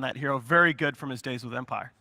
that hero. Very good from his days with Empire.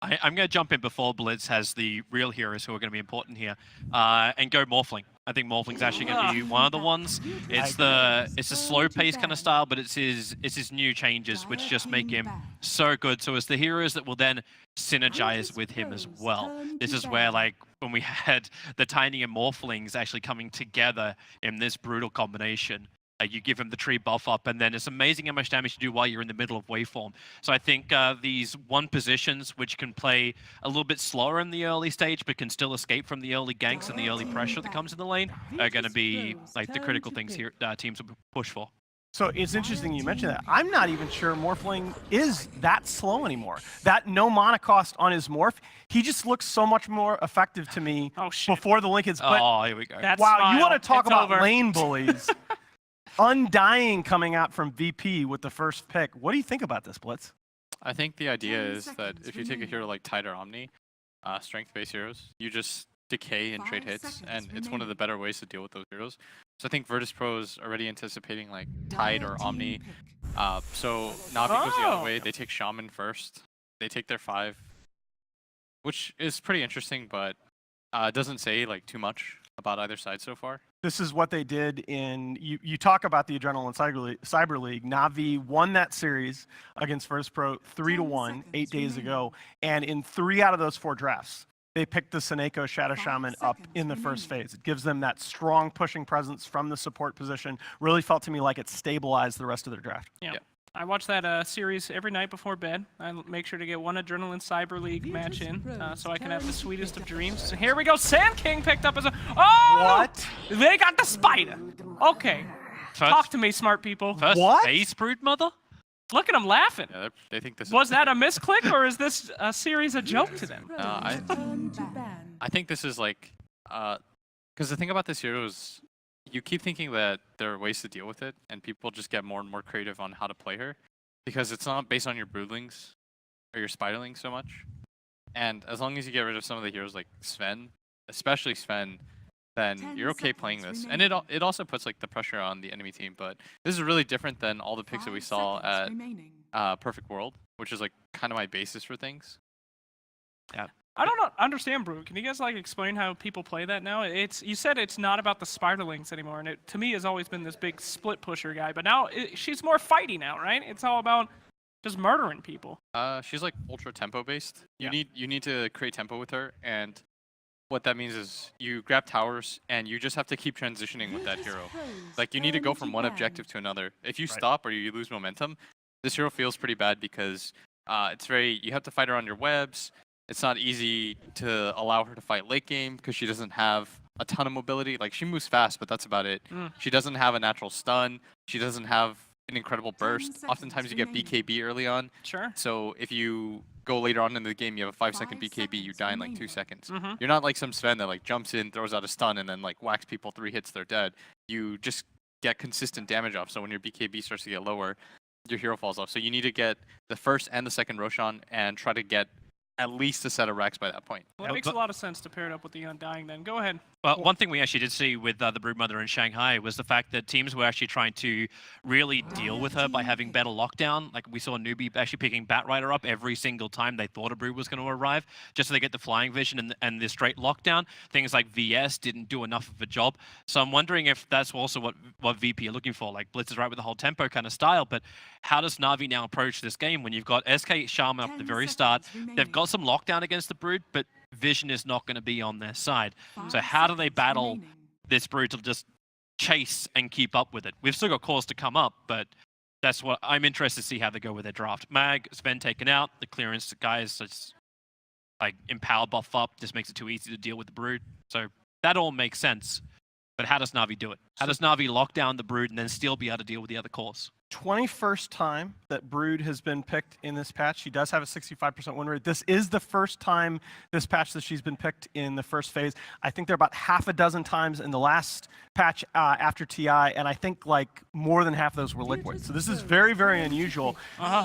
I'm going to jump in before Blitz has the real heroes who are going to be important here, and go Morphling. I think Morphling's actually going to be one of the ones. It's a slow-paced kind of style, but it's his new changes which just make him so good. So it's the heroes that will then synergize with him as well. This is where, like, when we had the Tiny and Morphlings actually coming together in this brutal combination, you give him the tree buff up, and then it's amazing how much damage you do while you're in the middle of waveform. So I think these one positions, which can play a little bit slower in the early stage, but can still escape from the early ganks and the early pressure that comes in the lane, are going to be like the critical things here teams will push for. So it's interesting you mentioned that. I'm not even sure Morphling is that slow anymore. That no mana cost on his Morph, he just looks so much more effective to me before the link is split. Oh, here we go. Wow, you want to talk about lane bullies. Undying coming out from VP with the first pick. What do you think about this, Blitz? I think the idea is that if you take a hero like Tide or Omni, strength-based heroes, you just decay and trade hits, and it's one of the better ways to deal with those heroes. So I think Virtus Pro is already anticipating like Tide or Omni. So Na'Vi goes the other way. They take Shaman first. They take their 5, which is pretty interesting, but it doesn't say like too much about either side so far. This is what they did in, you talk about the Adrenaline Cyber League. Na'Vi won that series against Virtus Pro 3-1 8 days ago, and in 3 out of those 4 drafts, they picked the Seneko Shadow Shaman up in the first phase. It gives them that strong pushing presence from the support position. Really felt to me like it stabilized the rest of their draft. Yeah. I watch that series every night before bed. I make sure to get one Adrenaline Cyber League match in, so I can have the sweetest of dreams. So here we go. Sand King picked up as a... Oh! What? They got the spider. Okay. Talk to me, smart people. First phase Brood Mother? Look at them laughing. Yeah, they think this Was that a misclick, or is this series a joke to them? I think this is like... Because the thing about this hero is... You keep thinking that there are ways to deal with it, and people just get more and more creative on how to play her, because it's not based on your broodlings or your spiderlings so much. And as long as you get rid of some of the heroes like Sven, especially Sven, then you're okay playing this. And it also puts like the pressure on the enemy team. But this is really different than all the picks that we saw at Perfect World, which is like kind of my basis for things. Yeah. I don't understand, Brew. Can you guys like explain how people play that now? You said it's not about the spiderlings anymore, and it to me has always been this big split pusher guy. But now she's more fighty now, right? It's all about just murdering people. She's like ultra tempo based. You need to create tempo with her, and what that means is you grab towers and you just have to keep transitioning with that hero. Like you need to go from one objective to another. If you stop or you lose momentum, this hero feels pretty bad because you have to fight her on your webs. It's not easy to allow her to fight late game because she doesn't have a ton of mobility. Like, she moves fast, but that's about it. She doesn't have a natural stun. She doesn't have an incredible burst. Oftentimes you get BKB early on. Sure. So if you go later on in the game, you have a 5-second BKB, you die in like 2 seconds. You're not like some Sven that like jumps in, throws out a stun, and then like whacks people 3 hits, they're dead. You just get consistent damage off. So when your BKB starts to get lower, your hero falls off. So you need to get the first and the second Roshan and try to get at least a set of racks by that point. Well, it makes a lot of sense to pair it up with the Undying then. Go ahead. Well, one thing we actually did see with the Broodmother in Shanghai was the fact that teams were actually trying to really deal with her by having better lockdown. Like we saw a newbie actually picking Batrider up every single time they thought a Brood was going to arrive, just so they get the flying vision and the straight lockdown. Things like VS didn't do enough of a job. So I'm wondering if that's also what VP are looking for. Like Blitz is right with the whole tempo kind of style, but how does Na'Vi now approach this game when you've got SK Shaman up at the very start? They've got some lockdown against the Brood, but vision is not going to be on their side. So how do they battle this Brood to just chase and keep up with it? We've still got cores to come up, but that's what I'm interested to see how they go with their draft. Mag, Sven taken out, the clearance guys just like empower buff up, just makes it too easy to deal with the Brood. So that all makes sense. But how does Na'Vi do it? How does Na'Vi lock down the Brood and then still be able to deal with the other cores? 21st time that Brood has been picked in this patch. She does have a 65% win rate. This is the first time this patch that she's been picked in the first phase. I think there are about half a dozen times in the last patch after TI, and I think like more than half of those were liquid. So this is very, very unusual.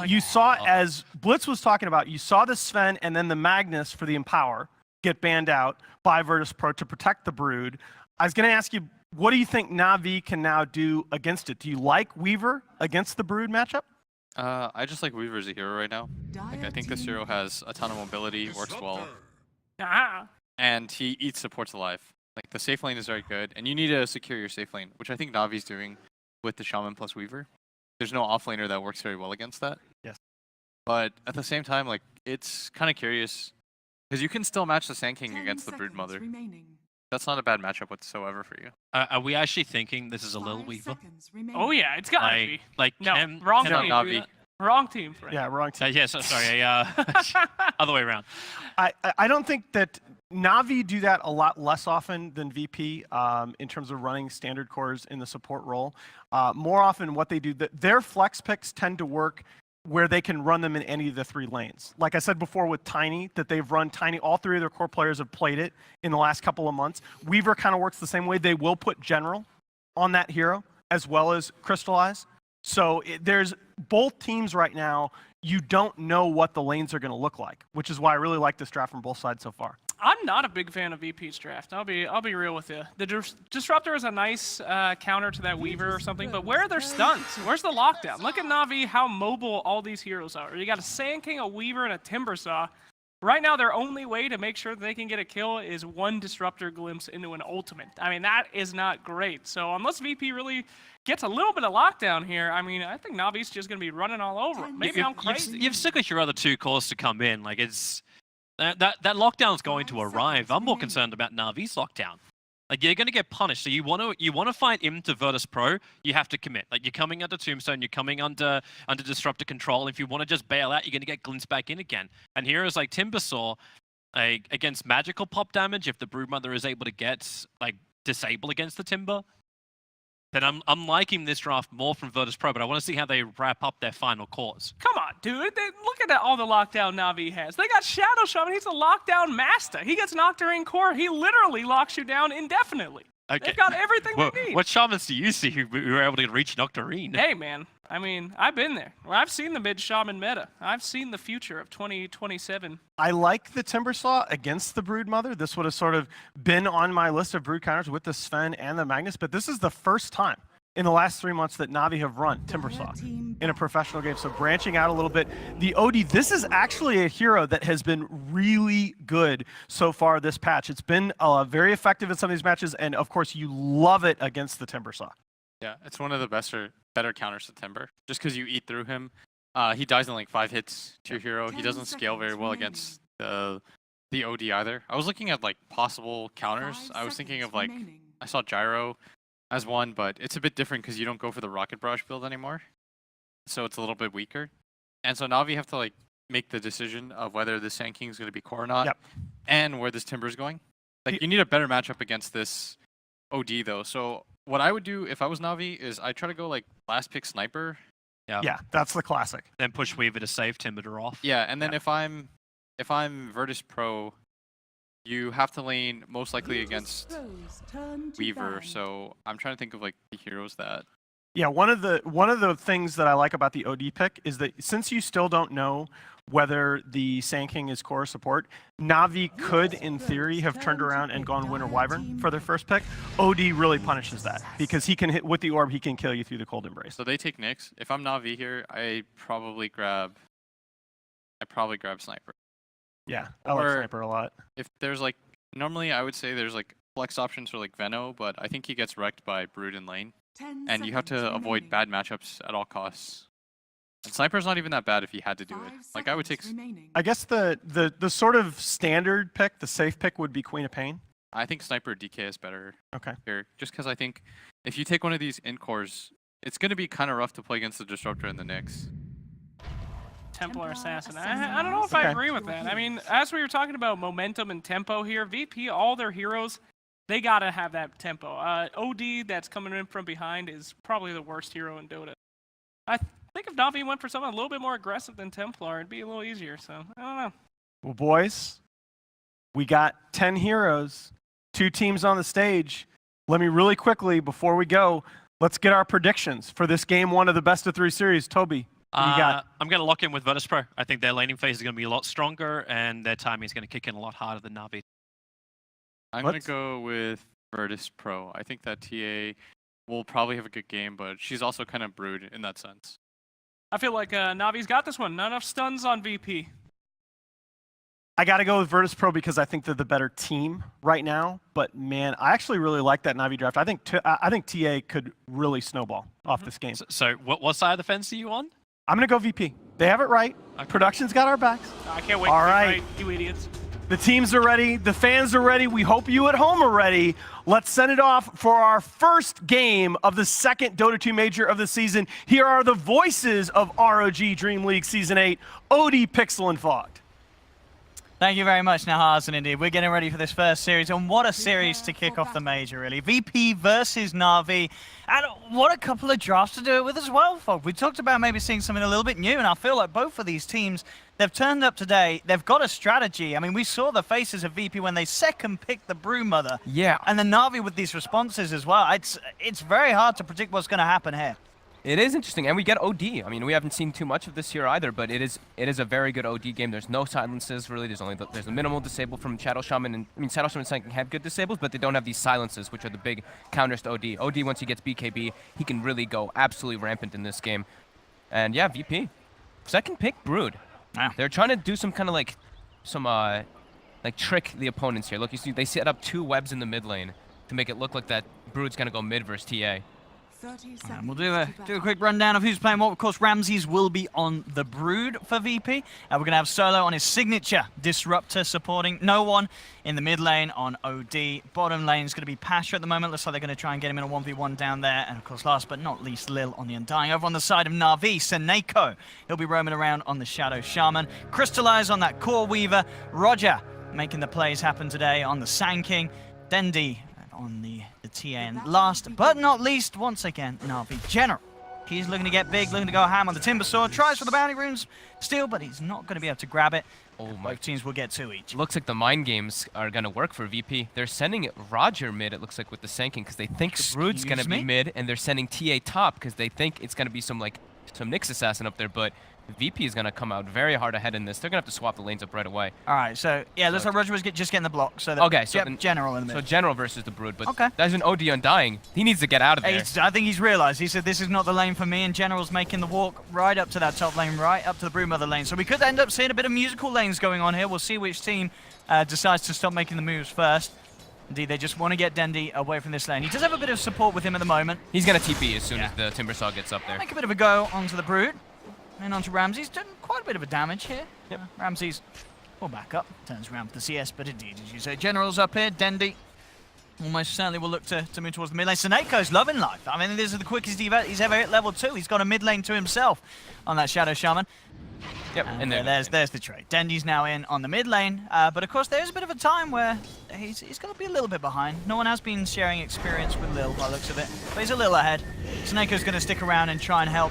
You saw, as Blitz was talking about, you saw the Sven and then the Magnus for the Empower get banned out by Virtus Pro to protect the Brood. I was going to ask you, what do you think Na'Vi can now do against it? Do you like Weaver against the Brood matchup? I just like Weaver as a hero right now. Like, I think this hero has a ton of mobility, works well, Ah. and he eats supports alive. Like, the safe lane is very good, and you need to secure your safe lane, which I think Navi's doing with the Shaman plus Weaver. There's no offlaner that works very well against that. Yes. But at the same time, like, it's kind of curious, because you can still match the Sand King against the Broodmother. That's not a bad matchup whatsoever for you. Are we actually thinking this is a little Weaver? Oh yeah, it's gotta Like, be. like No, can, wrong can team. Navi. Wrong team, Frank. Yeah, wrong team. Yeah, sorry. Other way around. I don't think that Navi do that a lot less often than VP in terms of running standard cores in the support role. More often what they do, their flex picks tend to work where they can run them in any of the 3 lanes. Like I said before with Tiny, that they've run Tiny, all 3 of their core players have played it in the last couple of months. Weaver kind of works the same way. They will put General on that hero as well as Crystallize. So there's both teams right now, you don't know what the lanes are going to look like, which is why I really like this draft from both sides so far. I'm not a big fan of VP's draft. I'll be real with you. The Disruptor is a nice counter to that Weaver or something, but where are their stuns? Where's the lockdown? Look at Navi, how mobile all these heroes are. You got a Sand King, a Weaver, and a Timbersaw. Right now, their only way to make sure that they can get a kill is one Disruptor glimpse into an ultimate. I mean, that is not great. So unless VP really gets a little bit of lockdown here, I mean, I think Navi's just going to be running all over them. Maybe I'm crazy. You've still got your other 2 cores to come in. Like, it's that lockdown's going to arrive. I'm more concerned about Navi's lockdown. Like, you're going to get punished. So you want to fight into Virtus Pro, you have to commit. Like, you're coming under Tombstone, you're coming under Disruptor control. If you want to just bail out, you're going to get glimpsed back in again. And heroes like Timbersaw, against magical pop damage, if the Broodmother is able to get like disable against the Timber, then I'm liking this draft more from Virtus Pro, but I want to see how they wrap up their final cores. Come on, dude. Look at all the lockdown Navi has. They got Shadow Shaman. He's a lockdown master. He gets knocked during core. He literally locks you down indefinitely. Okay. They've got everything they need. What shamans do you see who are able to reach Nocturne? Hey, man. I mean, I've been there. Well, I've seen the mid-shaman meta. I've seen the future of 2027. I like the Timbersaw against the Broodmother. This would have sort of been on my list of Brood counters with the Sven and the Magnus, but this is the first time in the last 3 months that Navi have run Timbersaw in a professional game. So branching out a little bit. The OD, this is actually a hero that has been really good so far this patch. It's been very effective in some of these matches, and of course you love it against the Timbersaw. Yeah, it's one of the better counters to Timber, just because you eat through him. He dies in like 5 hits to your hero. He doesn't scale very well against the OD either. I was looking at like possible counters. I was thinking of like, I saw Gyro as one, but it's a bit different because you don't go for the Rocket Barrage build anymore. So it's a little bit weaker. And so Navi have to like make the decision of whether the Sand King is going to be core or not, and where this Timber is going. Like, you need a better matchup against this OD though. So what I would do if I was Navi is I try to go like last pick Sniper. Yeah, that's the classic. Then push Weaver to save Timber off. Yeah, and then if I'm Virtus Pro, you have to lane most likely against Weaver. So I'm trying to think of like the heroes that. Yeah, one of the things that I like about the OD pick is that since you still don't know whether the Sand King is core support, Navi could, in theory, have turned around and gone Winter Wyvern for their first pick. OD really punishes that because he can hit with the orb, he can kill you through the Cold Embrace. So they take Nyx. If I'm Navi here, I probably grab Sniper. Yeah, I like Sniper a lot. If there's like, normally I would say there's like flex options for like Veno, but I think he gets wrecked by Brood in lane. And you have to avoid bad matchups at all costs. And Sniper's not even that bad if he had to do it. Like, I would take. I guess the sort of standard pick, the safe pick, would be Queen of Pain. I think Sniper DK is better. Okay. Here, just because I think if you take one of these in cores, it's going to be kind of rough to play against the Disruptor and the Nyx. Templar Assassin. I don't know if I agree with that. I mean, as we were talking about momentum and tempo here, VP, all their heroes, they gotta have that tempo. OD that's coming in from behind is probably the worst hero in Dota. I think if Navi went for something a little bit more aggressive than Templar, it'd be a little easier. So I don't know. Well, boys, we got 10 heroes, 2 teams on the stage. Let me really quickly, before we go, let's get our predictions for this game 1 of the best of 3 series. Toby, what do you got? I'm going to lock in with Virtus Pro. I think their laning phase is going to be a lot stronger, and their timing is going to kick in a lot harder than Navi. I'm going to go with Virtus Pro. I think that TA will probably have a good game, but she's also kind of Brood in that sense. I feel like Navi's got this one. Not enough stuns on VP. I got to go with Virtus Pro because I think they're the better team right now. But man, I actually really like that Navi draft. I think TA could really snowball off this game. So what side of the fence are you on? I'm going to go VP. They have it right. Okay. Production's got our backs. I can't wait All to right. fight you idiots. The teams are ready. The fans are ready. We hope you at home are ready. Let's send it off for our first game of the second Dota 2 Major of the season. Here are the voices of ROG Dream League Season 8, OD, Pixel, and Fogged. Thank you very much, Nahaz, and indeed, we're getting ready for this first series, and what a series to kick off the Major, really. VP versus Na'Vi, and what a couple of drafts to do it with as well, folks. We talked about maybe seeing something a little bit new, and I feel like both of these teams, they've turned up today, they've got a strategy. I mean, we saw the faces of VP when they second picked the Broodmother. Yeah. And then Na'Vi with these responses as well. It's very hard to predict what's going to happen here. It is interesting, and we get OD. I mean, we haven't seen too much of this here either, but it is a very good OD game. There's no silences really. There's a minimal disable from Shadow Shaman, and I mean Shadow Shaman can have good disables, but they don't have these silences, which are the big counters to OD. OD, once he gets BKB, he can really go absolutely rampant in this game. And yeah, VP, second pick Brood. Wow. They're trying to do some kind of like trick the opponents here. Look, you see they set up 2 webs in the mid lane to make it look like that Brood's gonna go mid versus TA. And we'll do a quick rundown of who's playing what. Of course, Ramses will be on the Brood for VP. We're going to have Solo on his signature Disruptor supporting no one in the mid lane on OD. Bottom lane is going to be Pasha at the moment. Looks like they're going to try and get him in a 1v1 down there. And of course, last but not least, Lil on the Undying. Over on the side of Na'Vi, Seneko. He'll be roaming around on the Shadow Shaman. Crystallize on that Core Weaver. Roger making the plays happen today on the Sand King. Dendi on the TA, and last but not least, once again, Na'Vi General. He's looking to get big, looking to go ham on the Timber Sword, tries for the bounty runes still, but he's not going to be able to grab it. Oh my. Both teams will get 2 each. Looks like the mind games are going to work for VP. They're sending it Roger mid, it looks like, with the Sanking, because they think Brood's going to be mid, and they're sending TA top because they think it's going to be some Nyx assassin up there, but VP is going to come out very hard ahead in this. They're going to have to swap the lanes up right away. All right, so yeah, looks like Roger was just getting the block. So okay, so General in the So middle. General versus the Brood, but okay. There's an OD Undying. He needs to get out of there. I think he's realized. He said, this is not the lane for me, and General's making the walk right up to that top lane, right up to the Broodmother lane. So we could end up seeing a bit of musical lanes going on here. We'll see which team decides to stop making the moves first. Indeed, they just want to get Dendi away from this lane. He does have a bit of support with him at the moment. He's going to TP as soon as the Timber Saw gets up there. Make a bit of a go onto the Brood. And onto Ramses, done quite a bit of a damage here. Yep. Ramses will back up, turns around for the CS, but indeed, as you say, General's up here. Dendi almost certainly will look to move towards the mid lane. Seneco's loving life. I mean, this is the quickest he's ever hit level 2. He's got a mid lane to himself on that Shadow Shaman. Yep, And there's the trade. Dendi's now in on the mid lane, but of course there's a bit of a time where he's going to be a little bit behind. No one has been sharing experience with Lil by the looks of it, but he's a little ahead. Seneco's going to stick around and try and help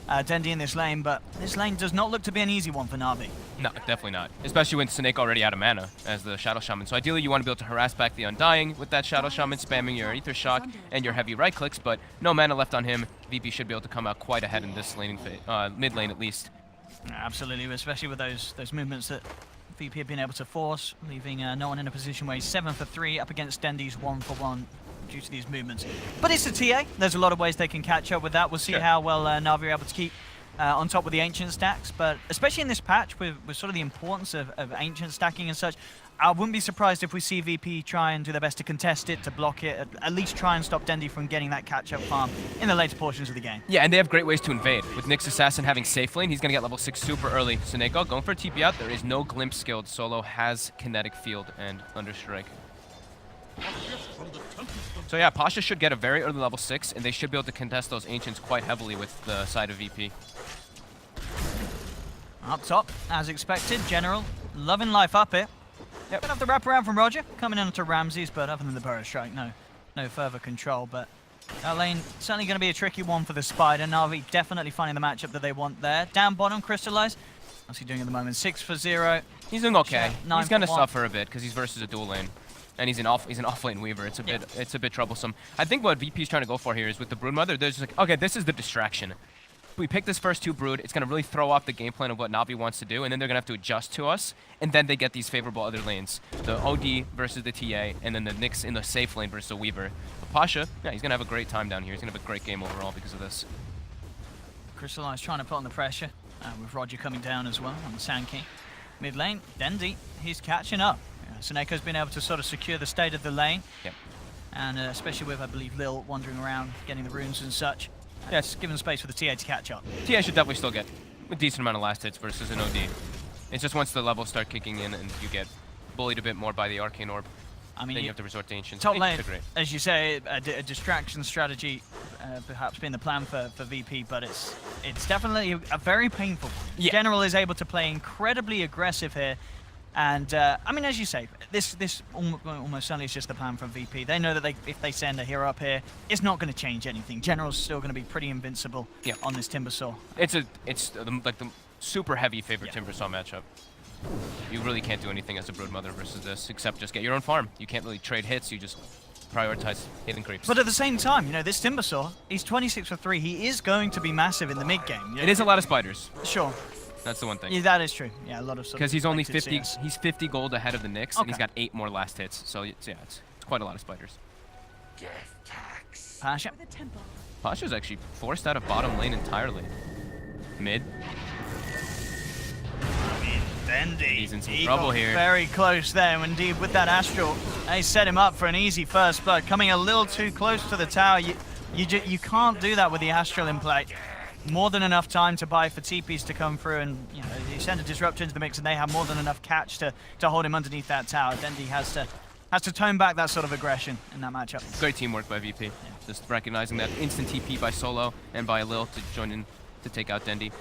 Dendi in this lane, but this lane does not look to be an easy one for Na'Vi. No, definitely not. Especially when Snake already out of mana as the Shadow Shaman. So ideally you want to be able to harass back the Undying with that Shadow Shaman, spamming your Aether Shock and your heavy right clicks, but no mana left on him. VP should be able to come out quite ahead in this laning mid lane at least. Absolutely, especially with those movements that VP have been able to force, leaving no one in a position where he's 7 for 3 up against Dendi's 1 for 1. Due to these movements. But it's a TA. There's a lot of ways they can catch up with that. We'll see how well Na'Vi are able to keep on top with the Ancient stacks. But especially in this patch, with sort of the importance of Ancient stacking and such, I wouldn't be surprised if we see VP try and do their best to contest it, to block it, at least try and stop Dendi from getting that catch-up farm in the later portions of the game. Yeah, and they have great ways to invade. With Nyx Assassin having safe lane, he's going to get level 6 super early. Seneko going for a TP out. There is no Glimpse skilled. Solo has Kinetic Field and Thunderstrike. So yeah, Pasha should get a very early level 6, and they should be able to contest those Ancients quite heavily with the side of VP. Up top, as expected, General loving life up here. Yep. Gonna have the wraparound from Roger, coming in onto Ramses, but other than the Burrow Strike, no further control. But that lane certainly going to be a tricky one for the Spider. Na'Vi definitely finding the matchup that they want there. Down bottom, Crystallize. What's he doing at the moment? 6 for 0. He's doing okay. Yeah, he's going to 9 for 1. suffer a bit because he's versus a dual lane. And he's an off lane Weaver. It's a bit troublesome. I think what VP is trying to go for here is with the Broodmother, they're just like, okay, this is the distraction. We pick this first 2 Brood, it's going to really throw off the game plan of what Na'Vi wants to do, and then they're going to have to adjust to us, and then they get these favorable other lanes. The OD versus the TA, and then the Nyx in the safe lane versus the Weaver. But Pasha, yeah, he's going to have a great time down here. He's going to have a great game overall because of this. Crystallize trying to put on the pressure, with Roger coming down as well on the Sand King. Mid lane, Dendi, he's catching up. Soneko's been able to sort of secure the state of the lane. Yep. And especially with, I believe, Lil wandering around, getting the runes and such. Yes. Given space for the TA to catch up. TA should definitely still get a decent amount of last hits versus an OD. It's just once the levels start kicking in and you get bullied a bit more by the Arcane Orb, I mean, then you have to resort to Ancients. top lane, Great. as you say, a distraction strategy perhaps being the plan for VP, but it's definitely a very painful one. Yeah. General is able to play incredibly aggressive here. And, I mean, as you say, this almost certainly is just the plan from VP. They know that if they send a hero up here, it's not going to change anything. General's still going to be pretty invincible on this Timbersaw. It's like the super heavy favorite Timbersaw matchup. You really can't do anything as a Broodmother versus this, except just get your own farm. You can't really trade hits, you just prioritize hidden creeps. But at the same time, you know, this Timbersaw, he's 26 for 3. He is going to be massive in the mid game. It is a lot of spiders. Sure. That's the one thing. Yeah, that is true. Yeah, a lot of because he's only selected 50. CS. He's 50 gold ahead of the Nyx, and he's got 8 more last hits. So it's quite a lot of spiders. Pasha. Pasha's actually forced out of bottom lane entirely. Mid. Dendi. He's in some He trouble got here. Very close there, indeed, with that Astral. They set him up for an easy first blood. Coming a little too close to the tower. You can't do that with the Astral in play. More than enough time to buy for TPs to come through, and you know, you send a disruptor into the mix, and they have more than enough catch to hold him underneath that tower. Dendi has to tone back that sort of aggression in that matchup. Great teamwork by VP. Just recognizing that instant TP by Solo and by Lil to join in to take out Dendi.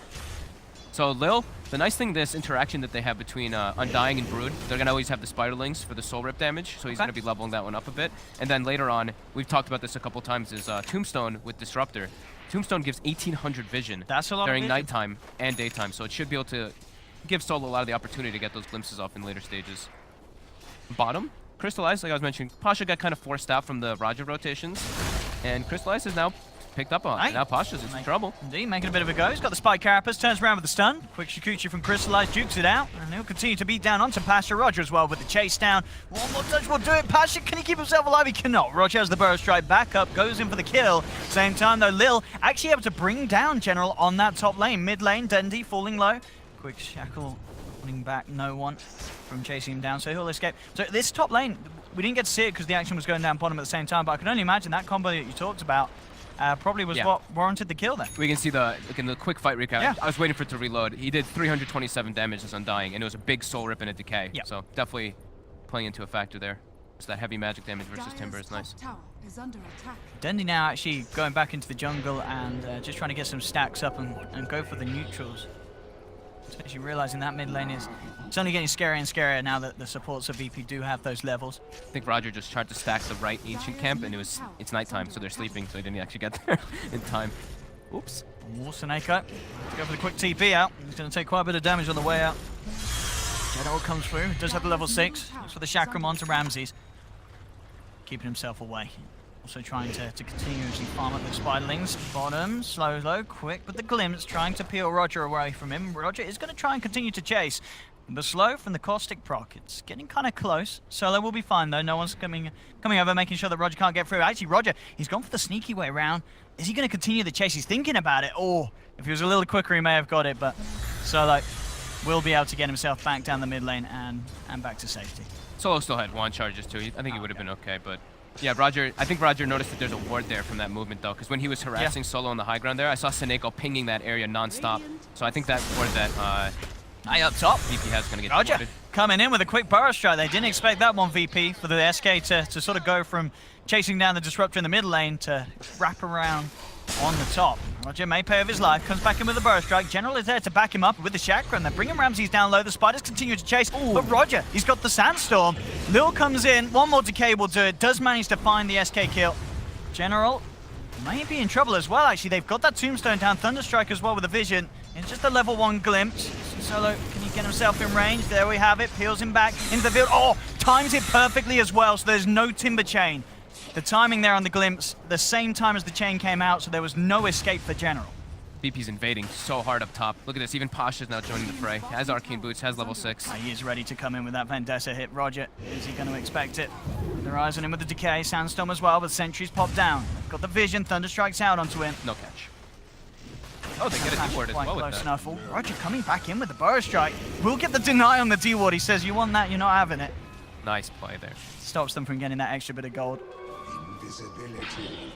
So Lil, the nice thing, this interaction that they have between Undying and Brood, they're going to always have the Spiderlings for the soul rip damage, so he's going to be leveling that one up a bit. And then later on, we've talked about this a couple times, is Tombstone with Disruptor. Tombstone gives 1800 vision during nighttime and daytime, so it should be able to give Solo a lot of the opportunity to get those glimpses off in later stages. Bottom, Crystallize, like I was mentioning, Pasha got kind of forced out from the Roger rotations, and Crystallize is now picked up on. Now Pasha's in some trouble. Indeed, making a bit of a go. He's got the Spike Carapace, turns around with the stun. Quick Shikuchi from Crystallize, jukes it out, and he'll continue to beat down onto Pasha. Roger as well with the chase down. One more touch will do it. Pasha, can he keep himself alive? He cannot. Roger has the Burrow Strike back up, goes in for the kill. Same time though, Lil actually able to bring down General on that top lane. Mid lane, Dendi falling low. Quick Shackle pulling back no one from chasing him down, so he'll escape. So this top lane, we didn't get to see it because the action was going down bottom at the same time, but I can only imagine that combo that you talked about probably was what warranted the kill there. We can see the quick fight recap. I was waiting for it to reload. He did 327 damage as Undying, and it was a big soul rip and a decay. So definitely playing into a factor there. So that heavy magic damage versus Timber is nice. Dendi now actually going back into the jungle and just trying to get some stacks up and go for the neutrals. Especially realizing that mid lane is it's only getting scarier and scarier now that the supports of VP do have those levels. I think Roger just tried to stack the right ancient camp, and it's nighttime, so they're sleeping, so he didn't actually get there in time. Oops. More Soneko. Go for the quick TP out. He's going to take quite a bit of damage on the way out. General comes through. Does have the level 6. Looks for the Chakram onto Ramses. Keeping himself away. Also trying to continuously farm up the Spiderlings. Bottom, slow, quick, but the glimpse trying to peel Roger away from him. Roger is going to try and continue to chase. The slow from the caustic proc. It's getting kind of close. Solo will be fine though. No one's coming over, making sure that Roger can't get through. Actually, Roger, he's gone for the sneaky way around. Is he going to continue the chase? He's thinking about it. Or if he was a little quicker, he may have got it. But Solo will be able to get himself back down the mid lane and back to safety. Solo still had one charges too. I think he would have been okay, but. Yeah, Roger. I think Roger noticed that there's a ward there from that movement, though, because when he was harassing Solo on the high ground there, I saw Soneko pinging that area non-stop. So I think that ward that up top. VP has going to get Roger warded. coming in with a quick burrow strike. They didn't expect that one, VP, for the SK to sort of go from chasing down the disruptor in the mid lane to wrap around on the top. Roger may pay with his life, comes back in with a burrow strike. General is there to back him up with the chakra, and they're bringing Ramses down low. The spiders continue to chase, but Roger, he's got the sandstorm. Lil comes in, one more decay will do it, does manage to find the SK kill. General may be in trouble as well, actually. They've got that tombstone down, Thunderstrike as well with a vision. It's just a level 1 glimpse. Solo, can he get himself in range? There we have it, peels him back into the field. Oh, times it perfectly as well, so there's no timber chain. The timing there on the glimpse, the same time as the chain came out, so there was no escape for General. VP's invading so hard up top. Look at this, even Pasha's now joining the fray. Has Arcane Boots, has level 6. He is ready to come in with that Vendetta hit. Roger, is he going to expect it? Their eyes on him with the decay, Sandstorm as well, but Sentry's popped down. Got the vision, Thunderstrike's out onto him. No catch. Oh, they get a D-ward as Quite well with close that. enough. Oh, Roger coming back in with the burrow strike. We'll get the deny on the D-ward. He says, you want that, you're not having it. Nice play there. Stops them from getting that extra bit of gold.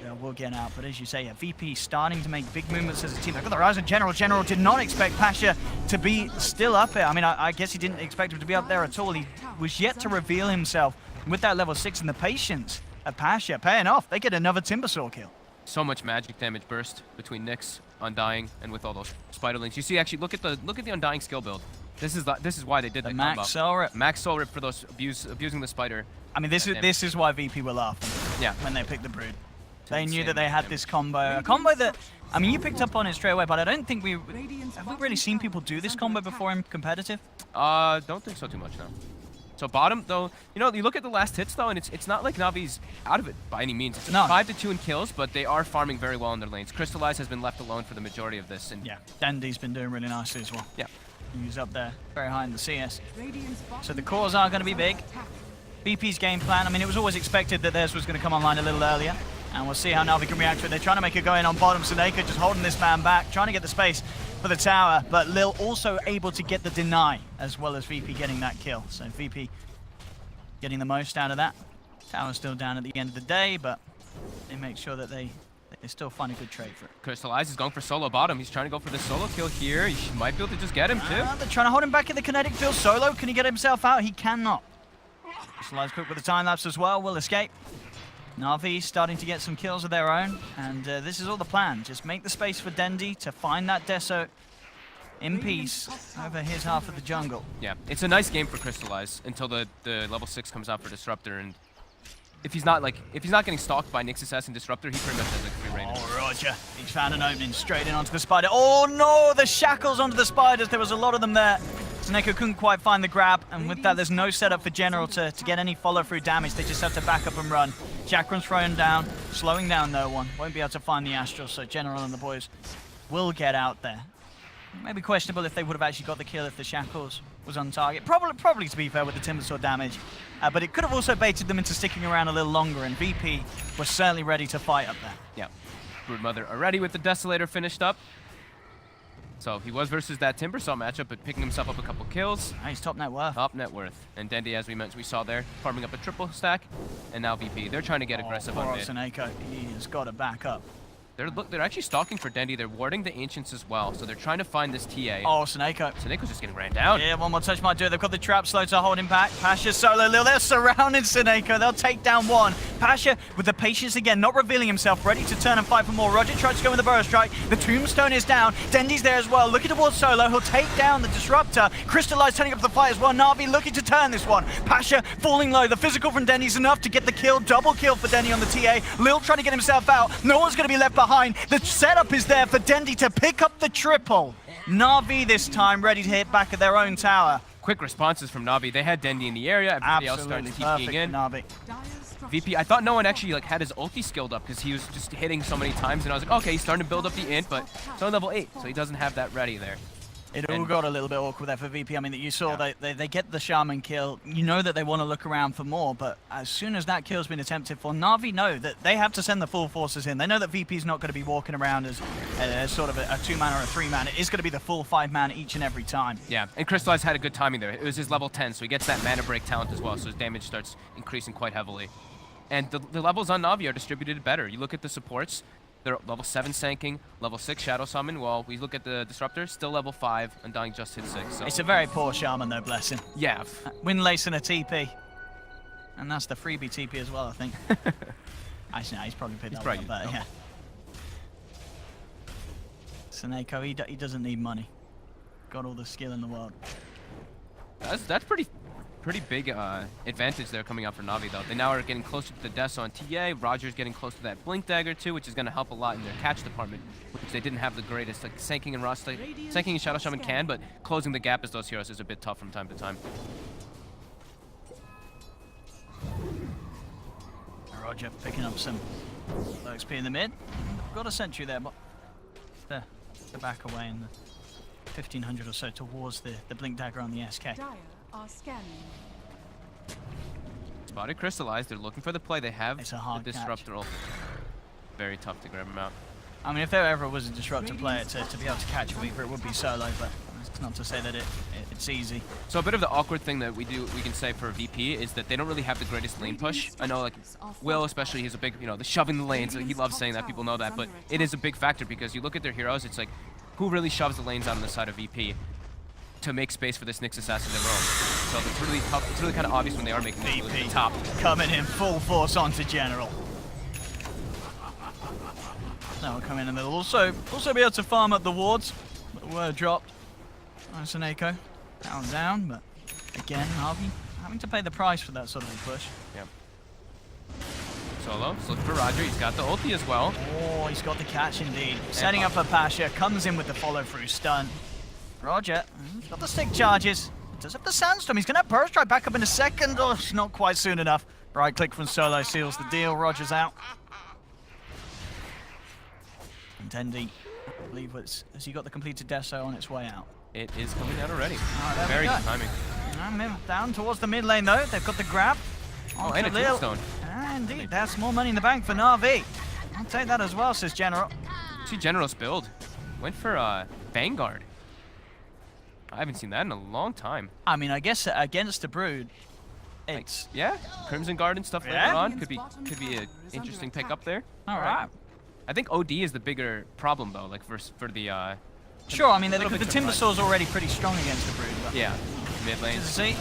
Yeah, we'll get out, but as you say, yeah, VP starting to make big movements as a team. They've got the rise of General. General did not expect Pasha to be still up here. I mean, I guess he didn't expect him to be up there at all. He was yet to reveal himself with that level 6, and the patience of Pasha paying off. They get another Timbersaw kill. So much magic damage burst between Nyx, Undying, and with all those Spiderlings. You see, actually, look at the Undying skill build. This is why they did The that max combo. soul rip. Max soul rip for those abusing the spider. I mean, this is why VP were laughing Yeah. when they picked the Brood. They knew insane that they had damage. this combo. A combo that, I mean, you picked up on it straight away, but I don't think have we really seen people do this combo before in competitive? Don't think so too much now. So bottom though, you look at the last hits though, and it's not like Navi's out of it by any means. It's No. 5-2 in kills, but they are farming very well in their lanes. Crystallize has been left alone for the majority of this, and Yeah, Dandy's been doing really nicely as well. yeah. He's up there, very high in the CS. So the cores are going to be big. VP's game plan, I mean, it was always expected that theirs was going to come online a little earlier. And we'll see how Navi can react to it. They're trying to make it go in on bottom. Seneca just holding this man back, trying to get the space for the tower. But Lil also able to get the deny, as well as VP getting that kill. So VP getting the most out of that. Tower's still down at the end of the day, but they make sure that they still find a good trade for it. Crystallize is going for solo bottom. He's trying to go for the solo kill here. He might be able to just get him too. They're trying to hold him back in the kinetic field. Solo, can he get himself out? He cannot. Crystallize quick with the time lapse as well, will escape. Na'Vi starting to get some kills of their own, and this is all the plan. Just make the space for Dendi to find that Deso in peace over his half of the jungle. Yeah, it's a nice game for Crystallize until the level 6 comes out for Disruptor, and if he's not getting stalked by Nyx Assassin Disruptor, he pretty much has like free reign. Oh, Roger. He's found an opening straight in onto the spider. Oh no, the shackles onto the spiders. There was a lot of them there. Sneko couldn't quite find the grab, and with that, there's no setup for General to get any follow-through damage. They just have to back up and run. Chakran's thrown down, slowing down no one. Won't be able to find the Astral, so General and the boys will get out there. Maybe questionable if they would have actually got the kill if the Shackles was on target. Probably to be fair with the Timbersaw damage. But it could have also baited them into sticking around a little longer, and VP was certainly ready to fight up there. Yeah, Broodmother already with the Desolator finished up. So he was versus that Timbersaw matchup, but picking himself up a couple kills. He's top net worth. Top net worth. And Dendi, as we mentioned, we saw there, farming up a triple stack. And now VP. They're trying to get aggressive on mid. Sneko, he has got to back up. They're actually stalking for Dendi. They're warding the Ancients as well. So they're trying to find this TA. Oh, Sneko. Sneko's just getting ran down. Yeah, one more touch might do it. They've got the trap slow to hold him back. Pasha solo Lil. They're surrounding Sneko. They'll take down one. Pasha with the patience again, not revealing himself, ready to turn and fight for more. Roger tries to go with the burrow strike. The tombstone is down. Dendi's there as well. Looking towards Solo. He'll take down the Disruptor. Crystallize turning up the fight as well. Na'Vi looking to turn this one. Pasha falling low. The physical from Dendi's enough to get the kill. Double kill for Dendi on the TA. Lil trying to get himself out. No one's going to be left behind. The setup is there for Dendi to pick up the triple. Na'Vi this time ready to hit back at their own tower. Quick responses from Na'Vi. They had Dendi in the area. Everybody else starting Absolutely to keep perfect keying in. Na'Vi. VP, I thought no one actually had his ulti skilled up because he was just hitting so many times, and I was like, okay, he's starting to build up the int, but it's on level 8, so he doesn't have that ready there. It all got a little bit awkward there for VP. I mean, that you saw they get the Shaman kill. You know that they want to look around for more, but as soon as that kill's been attempted for, Na'Vi know that they have to send the full forces in. They know that VP's not going to be walking around as sort of a 2-man or a 3-man. It is going to be the full 5-man each and every time. Yeah, and Crystallize had a good timing there. It was his level 10, so he gets that mana break talent as well, so his damage starts increasing quite heavily. And the levels on Na'Vi are distributed better. You look at the supports, they're level 7 Sanking, level 6 Shadow Summon, while we look at the Disruptor, still level 5, Undying just hit 6. So. It's a very poor Shaman though, bless him. Yeah. Windlace and a TP. And that's the freebie TP as well, I think. Actually, no, he's probably picked that up, but yeah. Sneko, he doesn't need money. Got all the skill in the world. That's pretty big advantage there coming out for Na'Vi though. They now are getting closer to the Deaths on TA. Roger's getting close to that Blink Dagger too, which is going to help a lot in their catch department, which they didn't have the greatest. Like Sanking and Sanking and Shadow Shaman can, but closing the gap as those heroes is a bit tough from time to time. Roger picking up some low XP in the mid. Got a sentry there, but the back away in the 1500 or so towards the Blink Dagger on the SK. Are scanning. Spotted Crystallized. They're looking for the play. They have It's a hard the Disruptor ult. Very tough to grab him out. I mean, if there ever was a disruptor player to be able to catch a Weaver, it would be Solo, but it's not to say that it's easy. So a bit of the awkward thing that we can say for VP is that they don't really have the greatest lane push. I know, like, Will especially, he's a big, the shoving the lanes. He loves saying that, people know that, but it is a big factor because you look at their heroes, it's like, who really shoves the lanes out on the side of VP to make space for this Nyx assassin to roam? So it's really tough. It's really kind of obvious when they are making this move at the top. Coming in full force onto General. Now we'll come in and they'll also be able to farm up the wards. But the word dropped. Nice and Echo. Down, but again, Harvey having to pay the price for that sort of a push. Yep. Solo, looking for Roger. He's got the ulti as well. Oh, he's got the catch indeed. Setting up for Pasha, comes in with the follow-through stun. Roger, he's got the stick charges. Does have the sandstorm. He's going to have burst right back up in a second. Oh, it's not quite soon enough. Right click from Solo seals the deal. Roger's out. And Tendi, I believe, has he got the completed Deso on its way out? It is coming out already. Oh, Very good timing. Down towards the mid lane though. They've got the grab. Oh, and a tombstone. Indeed, that's more money in the bank for Na'Vi. I'll take that as well, says General. See General's build. Went for Vanguard. I haven't seen that in a long time. I mean, I guess against the Brood, it's Yeah, Crimson Guard and stuff Yeah. later on could be an interesting pick up there. all right. I think OD is the bigger problem though, like for the Sure, I mean, the little bit Timbersaur's already pretty strong against the Brood. But yeah, mid lane. to see.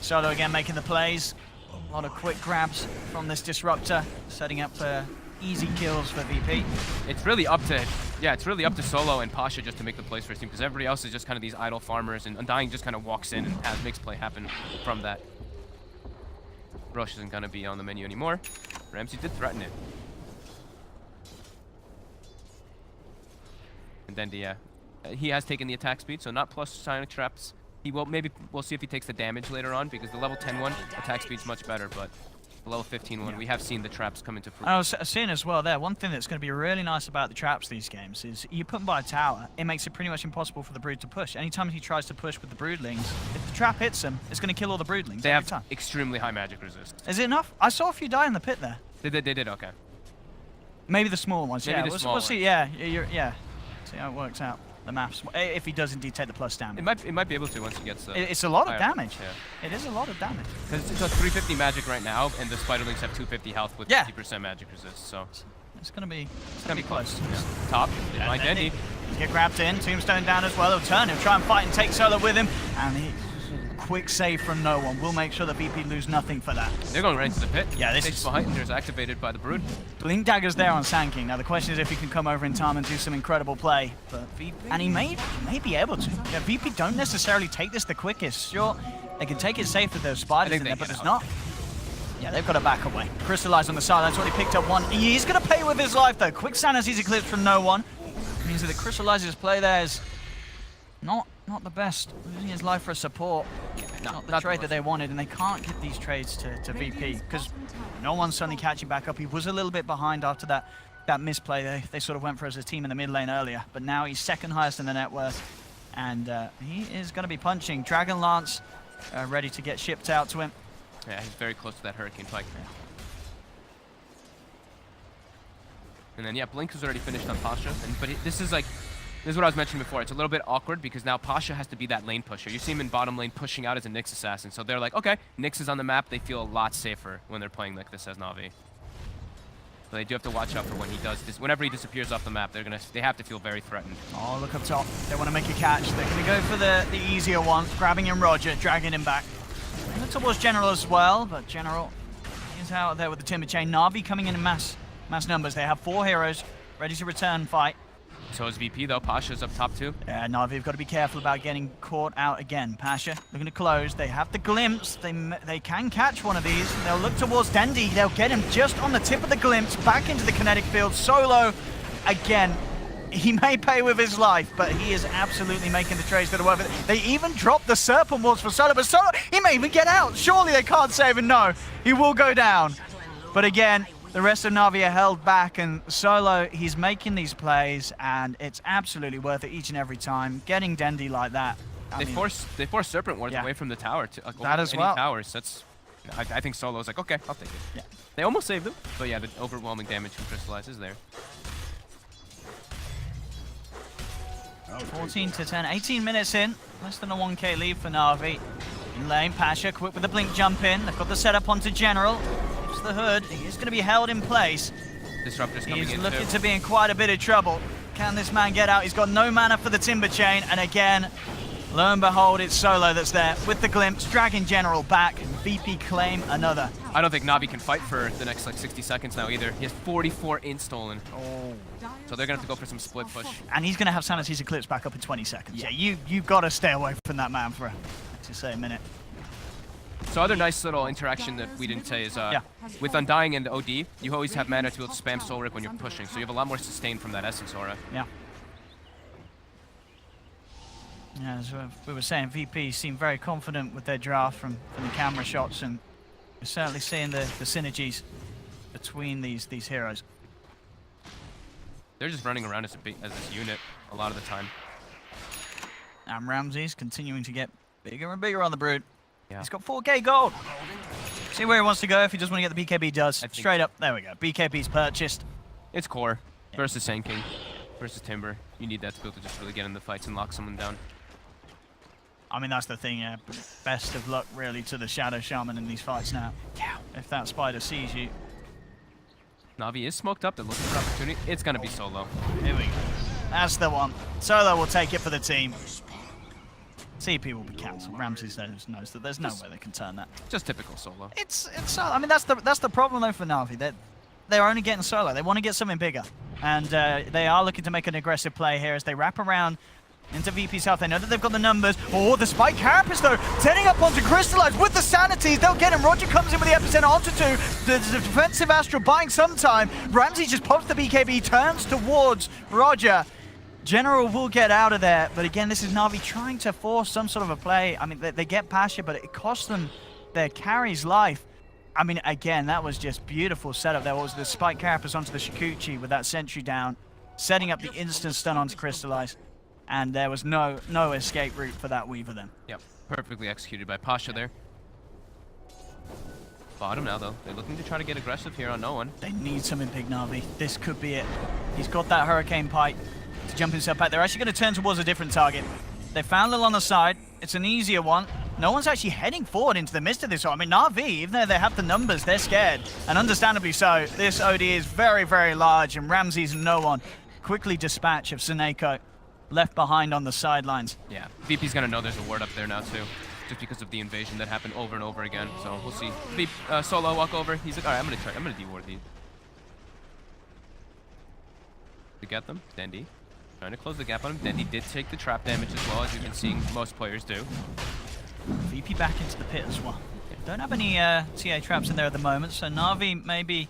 Solo again making the plays. A lot of quick grabs from this Disruptor, setting up for easy kills for VP. It's really up to Solo and Pasha just to make the plays for his team because everybody else is just kind of these idle farmers and Undying just kind of walks in and makes play happen from that. Rush isn't going to be on the menu anymore. Ramsey did threaten it. And then he has taken the attack speed, so not plus Sonic Traps. We'll see if he takes the damage later on because the level 10 one attack speed's much better, but the level 15 one we have seen the traps come into fruition. I was seeing as well there, one thing that's going to be really nice about the traps these games is you put them by a tower, it makes it pretty much impossible for the Brood to push. Anytime he tries to push with the Broodlings, if the trap hits him, it's going to kill all the Broodlings They every have time. extremely high magic resist. Is it enough? I saw a few die in the pit there. They did, okay. Maybe the small ones, Maybe yeah. the small we'll see, yeah. See how it works out. The maps, if he does indeed take the plus damage. It might be able to once he gets the... It's a lot of higher damage. Yeah. It is a lot of damage. Because it's a 350 magic right now, and the Spiderlings have 250 health with Yeah. 50% magic resist, so... It's gonna be close. Yeah. Top, behind Dendi. Dendi. Get grabbed in, Tombstone down as well. He'll turn, he'll try and fight and take Solo with him. And quick save from no one. We'll make sure that VP lose nothing for that. They're going right into the pit. Yeah, this Stage is... behind, there's activated by the Brood. Blink Dagger's there on Sand King. Now the question is if he can come over in time and do some incredible play. But VP, and he may be able to. Yeah, VP don't necessarily take this the quickest. Sure, they can take it safe with those spiders in there, but there's not. Yeah, they've got to back away. Crystallize on the side. That's what he picked up one. He's going to pay with his life though. Quick Sanacy's eclipse from no one. Means that the Crystallizer's play there is not the best. Losing his life for a support. Not the trade that they wanted, and they can't get these trades to VP because no one's suddenly catching back up. He was a little bit behind after that misplay. They sort of went for as a team in the mid lane earlier, but now he's second highest in the net worth, and he is going to be punching. Dragon Lance ready to get shipped out to him. Yeah, he's very close to that Hurricane Pike. And then, yeah, Blink has already finished on Pasha, but this is what I was mentioning before. It's a little bit awkward because now Pasha has to be that lane pusher. You see him in bottom lane pushing out as a Nyx assassin. So they're like, okay, Nyx is on the map. They feel a lot safer when they're playing like this as Na'Vi. But they do have to watch out for when he does this. Whenever he disappears off the map, they have to feel very threatened. Oh, look up top. They want to make a catch. They're going to go for the easier one, grabbing him Roger, dragging him back. And towards General as well, but General is out there with the Timber Chain. Na'Vi coming in mass numbers. They have 4 heroes ready to return fight. So is VP though. Pasha's up top too. Yeah, Na'Vi have got to be careful about getting caught out again. Pasha looking to close. They have the glimpse. They can catch one of these. They'll look towards Dendi. They'll get him just on the tip of the glimpse. Back into the kinetic field. Solo again. He may pay with his life, but he is absolutely making the trades that are worth it. They even dropped the Serpent Wards for Solo, but Solo, he may even get out. Surely they can't save him. No, he will go down. But again, the rest of Na'Vi are held back, and Solo, he's making these plays, and it's absolutely worth it each and every time. Getting Dendi like that. They force Serpent Wards away from the tower to that as any well. towers. That's I think Solo's like, okay, I'll take it. Yeah. They almost saved him, but yeah, the overwhelming damage from Crystallize is there. 14 to 10, 18 minutes in. Less than a 1k lead for Na'Vi. In lane, Pasha quick with the blink jump in. They've got the setup onto General. It's the hood. He is going to be held in place. Disruptor's coming He's in looking too. to be in quite a bit of trouble. Can this man get out? He's got no mana for the Timber Chain. And again, lo and behold, it's Solo that's there with the glimpse, dragging General back. VP claim another. I don't think Na'Vi can fight for the next like 60 seconds now either. He has 44 int stolen. Oh. So they're going to have to go for some split push. And he's going to have Sanity's Eclipse back up in 20 seconds. Yeah, you got to stay away from that man for, to say, a minute. So other nice little interaction that we didn't say is with Undying and OD, you always have mana to be able to spam Soul Rip when you're pushing, so you have a lot more sustain from that Essence Aura. Yeah. Yeah, as we were saying, VP seemed very confident with their draft from the camera shots, and we're certainly seeing the synergies between these heroes. They're just running around as this unit a lot of the time. And Ramsey's continuing to get bigger and bigger on the Brood. Yeah. He's got 4k gold. See where he wants to go if he just want to get the BKB does. Straight up, there we go. BKB's purchased. It's core versus Sand King versus Timber. You need that to be able to just really get in the fights and lock someone down. I mean, that's the thing, yeah. Best of luck, really, to the Shadow Shaman in these fights now. Yeah. If that Spider sees you. Na'Vi is smoked up. They're looking for an opportunity. It's going to be Solo. Here we go. That's the one. Solo will take it for the team. CP will be cancelled. Ramsey knows that there's no way they can turn that. Just typical Solo. It's Solo. I mean, that's the problem, though, for Na'Vi. They're only getting Solo. They want to get something bigger. And they are looking to make an aggressive play here as they wrap around into VP South. They know that they've got the numbers. Oh, the Spike Carapace, though, turning up onto Crystallize with the Sanities. They'll get him. Roger comes in with the epicenter onto 2. The defensive Astral buying some time. Ramsey just pops the BKB, turns towards Roger. General will get out of there, but again, this is Na'Vi trying to force some sort of a play. I mean, they get Pasha, but it costs them their carry's life. I mean, again, that was just beautiful setup. There was the Spike Carapace onto the Shikuchi with that sentry down, setting up the instant stun onto Crystallize. And there was no escape route for that Weaver then. Yep, perfectly executed by Pasha there. Bottom now, though. They're looking to try to get aggressive here on no one. They need something big, Na'Vi. This could be it. He's got that Hurricane Pike to jump himself back. They're actually going to turn towards a different target. They found Lil on the side. It's an easier one. No one's actually heading forward into the midst of this. I mean, Na'Vi, even though they have the numbers, they're scared. And understandably so. This OD is very, very large, and Ramsey's no one. Quickly dispatch of Seneko. Left behind on the sidelines. Yeah, VP's gonna know there's a ward up there now too, just because of the invasion that happened over and over again. So we'll see. Solo walk over. He's like, all right, I'm gonna de-ward these. To get them, Dendy trying to close the gap on him. Dendy did take the trap damage as well, as you've been seeing most players do. VP back into the pit as well. Don't have any TA traps in there at the moment, so Na'Vi may be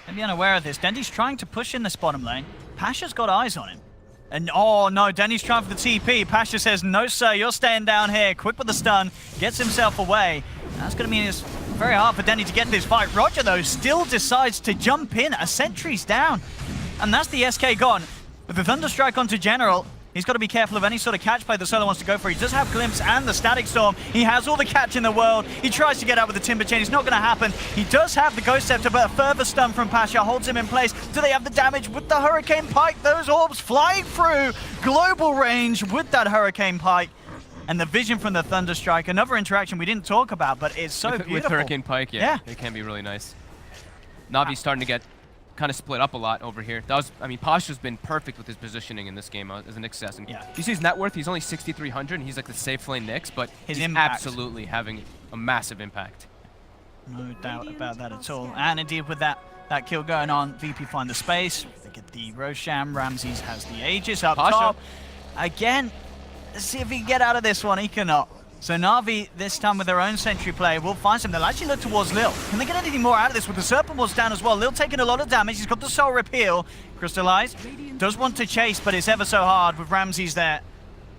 unaware of this. Dendy's trying to push in this bottom lane. Pasha's got eyes on him. And oh no, Denny's trying for the TP. Pasha says, no sir, you're staying down here. Quick with the stun, gets himself away. That's going to mean it's very hard for Denny to get this fight. Roger, though, still decides to jump in. A sentry's down. And that's the SK gone. With the Thunderstrike onto General, he's got to be careful of any sort of catch play that Solo wants to go for. He does have Glimpse and the Static Storm. He has all the catch in the world. He tries to get out with the Timber Chain. It's not going to happen. He does have the Ghost Scepter, but a further stun from Pasha holds him in place. Do they have the damage with the Hurricane Pike? Those orbs flying through. Global range with that Hurricane Pike. And the vision from the Thunderstrike. Another interaction we didn't talk about, but it's so beautiful. With Hurricane Pike, yeah, it can be really nice. Na'Vi's starting to get kind of split up a lot over here. That was, I mean, Pasha's been perfect with his positioning in this game as an assassin. Yeah. You see his net worth, he's only 6,300, and he's like the safe lane Nyx, but his he's impact. absolutely having a massive impact. No doubt about that at all. And indeed, with that kill going on, VP find the space. They get the Roshan. Ramses has the Aegis up Pasha. top. Again, let's see if he can get out of this one. He cannot. So Na'Vi, this time with their own sentry play, will find some. They'll actually look towards Lil. Can they get anything more out of this with the Serpent Ward's down as well? Lil taking a lot of damage. He's got the Soul Repeal. Crystallize. Does want to chase, but it's ever so hard with Ramses there.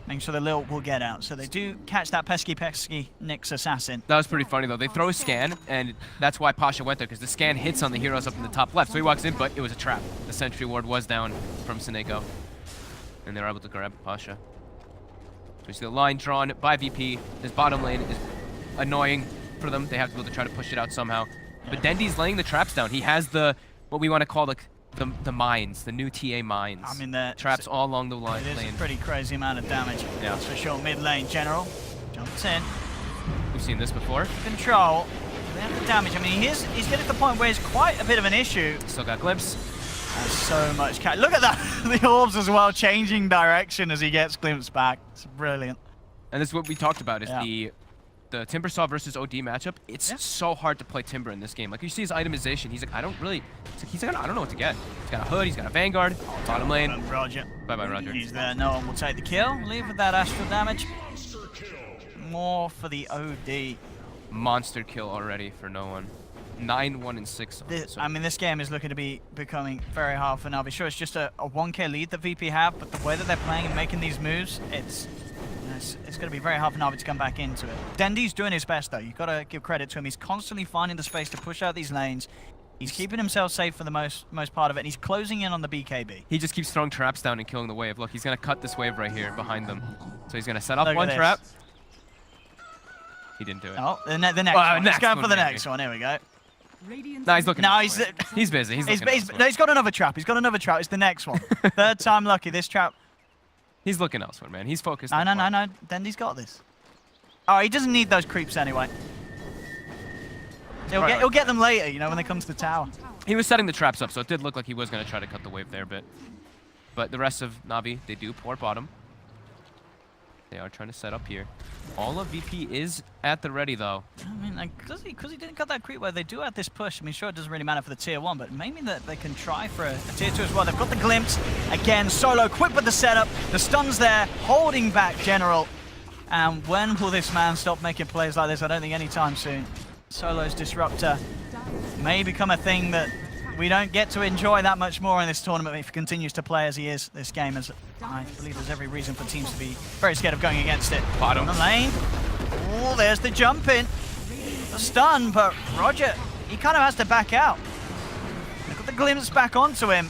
Making sure the Lil will get out. So they do catch that pesky Nyx assassin. That was pretty funny, though. They throw a scan, and that's why Pasha went there, because the scan hits on the heroes up in the top left. So he walks in, but it was a trap. The sentry ward was down from Seneko, and they were able to grab Pasha. So you see the line drawn by VP. This bottom lane is annoying for them. They have to be able to try to push it out somehow. But Dendy's laying the traps down. He has the, what we want to call the the mines, the new TA mines. I mean, the traps all along the line. It is a pretty crazy amount of damage. Yeah. That's for sure. Mid lane, General jumps in. We've seen this before. Control. They have the damage. I mean, he's getting to the point where it's quite a bit of an issue. Still got glimpse. There's so much. Look at that. The orbs as well, changing direction as he gets glimpsed back. It's brilliant. And this is what we talked about, is the Timbersaw versus OD matchup. It's so hard to play Timber in this game. Like, you see his itemization. He's like, I don't know what to get. He's got a hood, he's got a Vanguard, bottom lane. Roger. Bye-bye, Roger. He's there. No one will take the kill. Leave with that astral damage. More for the OD. Monster kill already for no one. 9-1 and 6. I mean, this game is looking to be becoming very hard for Na'Vi. Sure, it's just a 1k lead that VP have, but the way that they're playing and making these moves, it's going to be very hard for Na'Vi to come back into it. Dendy's doing his best, though. You've got to give credit to him. He's constantly finding the space to push out these lanes. He's keeping himself safe for the most part of it, and he's closing in on the BKB. He just keeps throwing traps down and killing the wave. Look, he's going to cut this wave right here behind them. So he's going to set up one trap. He didn't do it. Oh, the next one. Let's go for the next one. Here we go. No, he's looking. No, he's busy. No, he's got another trap. He's got another trap. It's the next one. Third time lucky. This trap. He's looking elsewhere, man. He's focused. No. Dendy's got this. Oh, he doesn't need those creeps anyway. He'll get them later, you know, when they come to the tower. He was setting the traps up, so it did look like he was going to try to cut the wave there, but the rest of Na'Vi, they do pour bottom. They are trying to set up here. All of VP is at the ready, though. I mean, like, because he didn't cut that creep wave, they do have this push. I mean, sure, it doesn't really matter for the tier 1, but maybe that they can try for a tier 2 as well. They've got the glimpse. Again, Solo quick with the setup. The stun's there, holding back General. And when will this man stop making plays like this? I don't think anytime soon. Solo's Disruptor may become a thing that we don't get to enjoy that much more in this tournament if he continues to play as he is this game, as I believe there's every reason for teams to be very scared of going against it. Bottom. On the lane. Oh, there's the jump in. The stun, but Roger, he kind of has to back out. They've got the glimpse back onto him.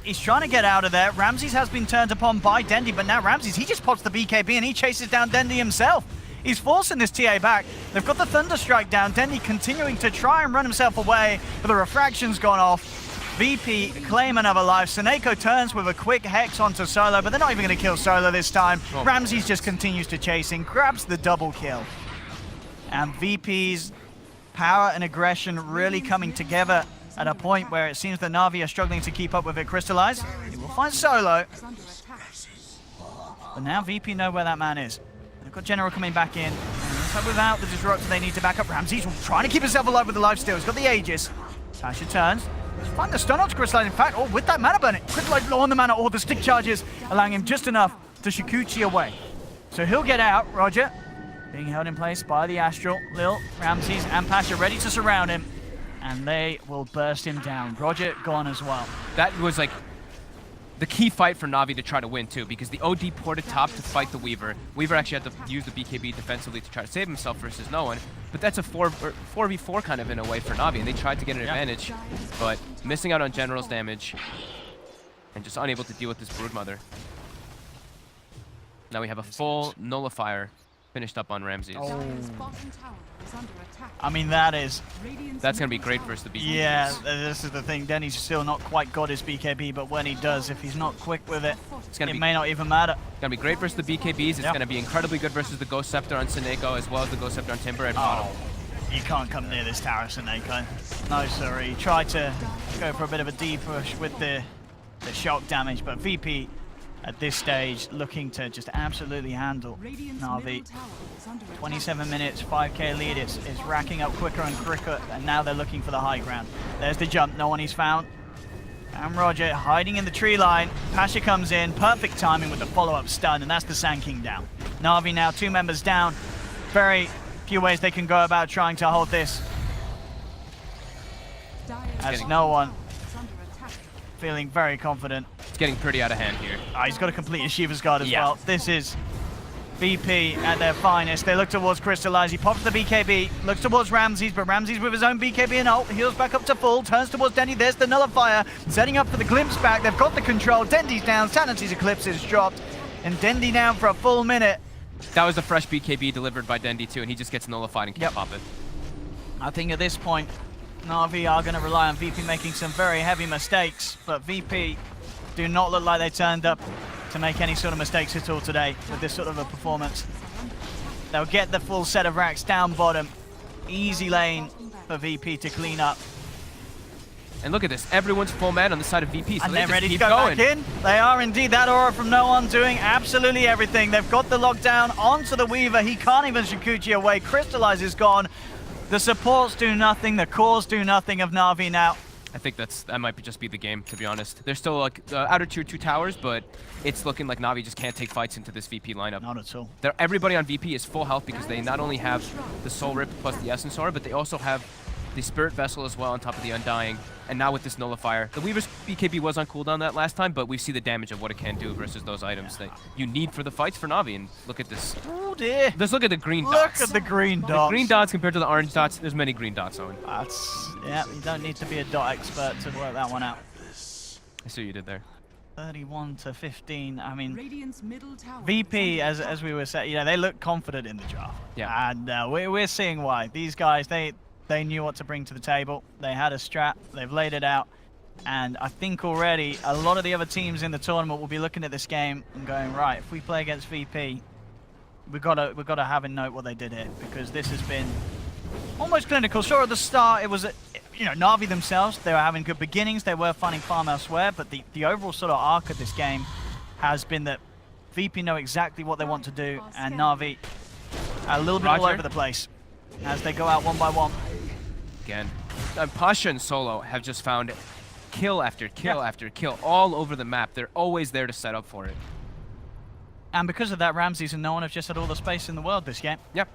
He's trying to get out of there. Ramses has been turned upon by Dendy, but now Ramses, he just pops the BKB and he chases down Dendy himself. He's forcing this TA back. They've got the Thunder Strike down. Dendy continuing to try and run himself away, but the refraction's gone off. VP claim another life. Seneko turns with a quick hex onto Solo, but they're not even going to kill Solo this time. Oh. Ramses just continues to chase in, grabs the double kill. And VP's power and aggression really coming together at a point where it seems that Na'Vi are struggling to keep up with it. Crystallize. He will find Solo. But now VP know where that man is. They've got General coming back in. So without the Disruptor, they need to back up. Ramses trying to keep himself alive with the lifesteal. He's got the Aegis. Tasha turns. He's finding the stun on to Crystallize. In fact, with that mana burn, Crystallize low on the mana, or the stick charges, allowing him just enough to Shikuchi away. So he'll get out. Roger being held in place by the Astral. Lil, Ramses, and Pasha ready to surround him. And they will burst him down. Roger gone as well. That was like the key fight for Na'Vi to try to win too, because the OD ported top to fight the Weaver. Weaver actually had to use the BKB defensively to try to save himself versus no one. But that's a 4v4 kind of in a way for Na'Vi, and they tried to get an advantage, but missing out on General's damage and just unable to deal with this Broodmother. Now we have a full Nullifier finished up on Ramses. Oh. I mean, that's going to be great versus the BKB. Yeah, this is the thing. Denny's still not quite got his BKB, but when he does, if he's not quick with it, it may not even matter. It's going to be great versus the BKBs. It's going to be incredibly good versus the Ghost Scepter on Seneko, as well as the Ghost Scepter on Timber at bottom. You can't come near this tower, Seneko. No, sorry. He tried to go for a bit of a deep push with the shock damage, but VP at this stage looking to just absolutely handle Na'Vi. 27 minutes, 5k lead. It's racking up quicker and quicker, and now they're looking for the high ground. There's the jump, no one is found. And Roger hiding in the tree line. Pasha comes in, perfect timing with the follow-up stun, and that's the Sand King down. Na'Vi now 2 members down. Very few ways they can go about trying to hold this. As no one feeling very confident. It's getting pretty out of hand here. He's got to complete his Shiva's Guard as well. This is VP at their finest. They look towards Crystallize. He pops the BKB, looks towards Ramses, but Ramses with his own BKB and ult, heals back up to full, turns towards Dendy. There's the Nullifier, setting up for the glimpse back. They've got the control. Dendy's down, Sanity's Eclipse is dropped, and Dendy down for a full minute. That was a fresh BKB delivered by Dendy too, and he just gets nullified and can't pop it. I think at this point, Na'Vi are going to rely on VP making some very heavy mistakes, but VP do not look like they turned up to make any sort of mistakes at all today with this sort of a performance. They'll get the full set of racks down bottom. Easy lane for VP to clean up. And look at this, everyone's full man on the side of VP, so And they they're just ready to keep go going. back in. They are indeed. That aura from No One doing absolutely everything. They've got the lockdown onto the Weaver. He can't even Shikuchi away. Crystallize is gone. The supports do nothing. The cores do nothing of Na'Vi now. I think that might just be the game, to be honest. There's still like outer tier 2 towers, but it's looking like Na'Vi just can't take fights into this VP lineup. Not at all. Everybody on VP is full health because they not only have the Soul Rip plus the Essence Aura, but they also have the Spirit Vessel as well on top of the Undying. And now with this Nullifier, the Weaver's BKB was on cooldown that last time, but we see the damage of what it can do versus those items that you need for the fights for Na'Vi. And look at this. Oh dear. Just look at the green Look dots. at the green The dots. green dots compared to the orange dots, there's many green dots, Owen. That's, yeah, you don't need to be a dot expert to work that one out. I see what you did there. 31 to 15. I mean, Radiant's middle tower VP, is under as we were saying, you know, they look confident in the draft. Yeah. And we're seeing why. These guys, they knew what to bring to the table. They had a strat. They've laid it out. And I think already a lot of the other teams in the tournament will be looking at this game and going, right, if we play against VP, we've got to have in note what they did here, because this has been almost clinical. Sure, at the start it was, you know, Na'Vi themselves, they were having good beginnings, they were finding farm elsewhere, but the overall sort of arc of this game has been that VP know exactly what they want to do, and Na'Vi a little bit all Roger. over the place as they go out one by one. Again, Pasha and Solo have just found kill after kill after kill all over the map. They're always there to set up for it. And because of that, Ramses and No One have just had all the space in the world this game. Yep.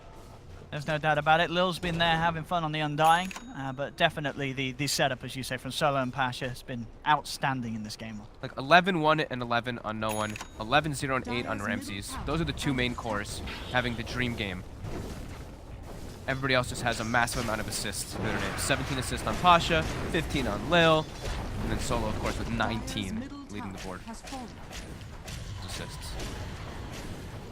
There's no doubt about it. Lil's been there having fun on the Undying, but definitely the setup, as you say, from Solo and Pasha has been outstanding in this game. Like 11-1 and 11 on No One, 11-0 and 8 on Ramses. Those are the two main cores having the dream game. Everybody else just has a massive amount of assists to their name. 17 assists on Pasha, 15 on Lil, and then Solo, of course, with 19 leading the board. has fallen. Assists.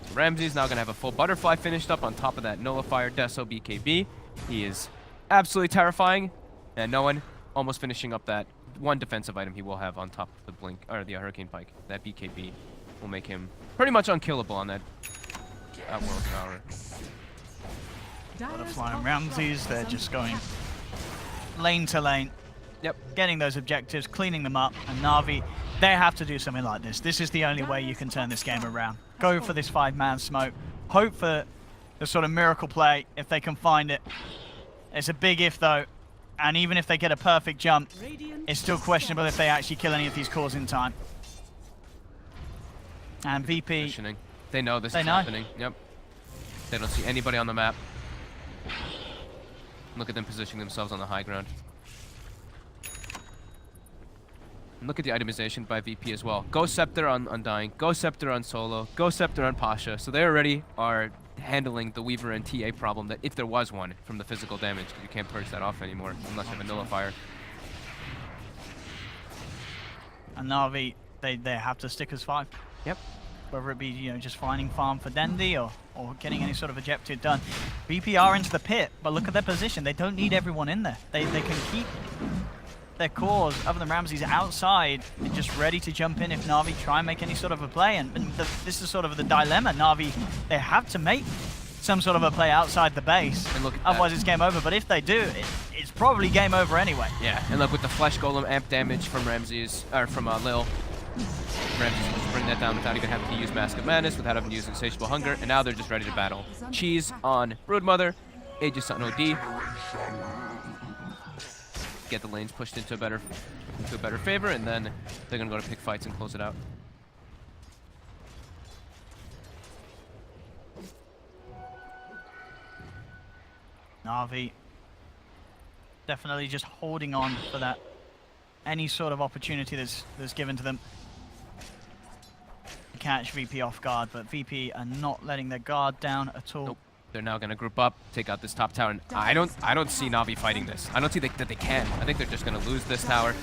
So Ramses now going to have a full butterfly finished up on top of that Nullifier Deso BKB. He is absolutely terrifying, and No One almost finishing up that one defensive item he will have on top of the Blink, or the Hurricane Pike. That BKB will make him pretty much unkillable on that World Tower. Butterfly and Ramses, they're just going lane to lane. Yep. Getting those objectives, cleaning them up, and Na'Vi, they have to do something like this. This is the only way you can turn this game around. Go for this 5-man smoke. Hope for the sort of miracle play if they can find it. It's a big if though, and even if they get a perfect jump, it's still questionable if they actually kill any of these cores in time. And VP, Positioning. They know this They is know. happening. Yep. They don't see anybody on the map. Look at them positioning themselves on the high ground. And look at the itemization by VP as well. Go Scepter on Undying, Go Scepter on Solo, Go Scepter on Pasha. So they already are handling the Weaver and TA problem that if there was one from the physical damage, because you can't purge that off anymore unless you have a Nullifier. and Na'Vi, they have to stick as 5. Yep. Whether it be, you know, just finding farm for Dendi or getting any sort of objective done. VP are into the pit, but look at their position. They don't need everyone in there. They can keep their cores, other than Ramses, outside and just ready to jump in if Na'Vi try and make any sort of a play. And this is sort of the dilemma. Na'Vi, they have to make some sort of a play outside the base. And look at Otherwise that. it's game over. But if they do, it's probably game over anyway. Yeah, and look with the Flesh Golem amp damage from Ramses, or from Lil. Ramses will just bring that down without even having to use Mask of Madness, without having to use Insatiable Hunger, and now they're just ready to battle. Cheese on Broodmother, Aegis on OD. Get the lanes pushed into a better favor, and then they're gonna go to pick fights and close it out. Na'Vi definitely just holding on for that any sort of opportunity that's given to them to catch VP off guard, but VP are not letting their guard down at all. Nope. They're now gonna group up, take out this top tower, and I don't see Na'Vi fighting this. I don't see that they can. I think they're just gonna lose this tower.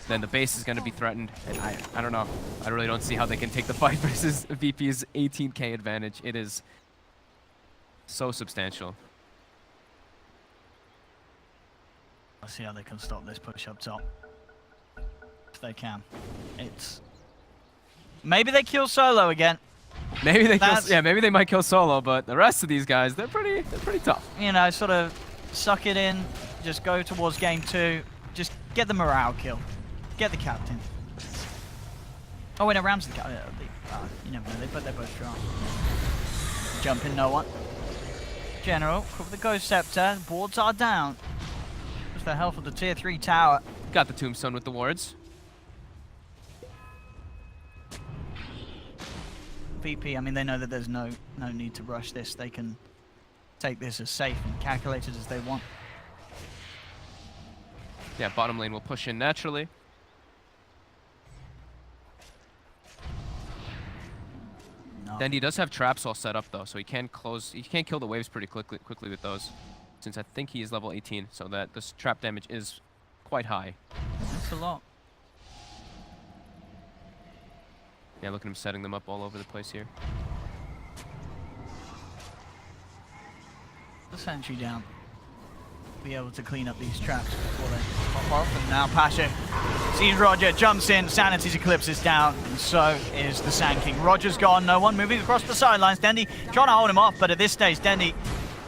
Then the base is gonna be threatened, and I don't know. I really don't see how they can take the fight versus VP's 18k advantage. It is so substantial. Let's see how they can stop this push up top. If they can. It's... Maybe they kill Solo again. Maybe they kill, That's- yeah, maybe they might kill Solo, but the rest of these guys, they're pretty tough. You know, sort of suck it in, just go towards game 2, just get the morale kill. Get the captain. Oh wait, no, Ram's the captain. You never know, they're both strong. Jump in, no one. General, cover the Ghost Scepter, boards are down. Just the health of the tier 3 tower. Got the tombstone with the wards. VP, I mean, they know that there's no need to rush this. They can take this as safe and calculated as they want. Yeah, bottom lane will push in naturally. No. Then he does have traps all set up though, so he can kill the waves pretty quickly with those. Since I think he is level 18, so that this trap damage is quite high. That's a lot. Yeah, look at him setting them up all over the place here. The sentry down. Be able to clean up these traps before they pop off. And now Pasha sees Roger, jumps in, Sanity's Eclipse is down, and so is the Sand King. Roger's gone, no one moving across the sidelines. Dendi trying to hold him off, but at this stage, Dendi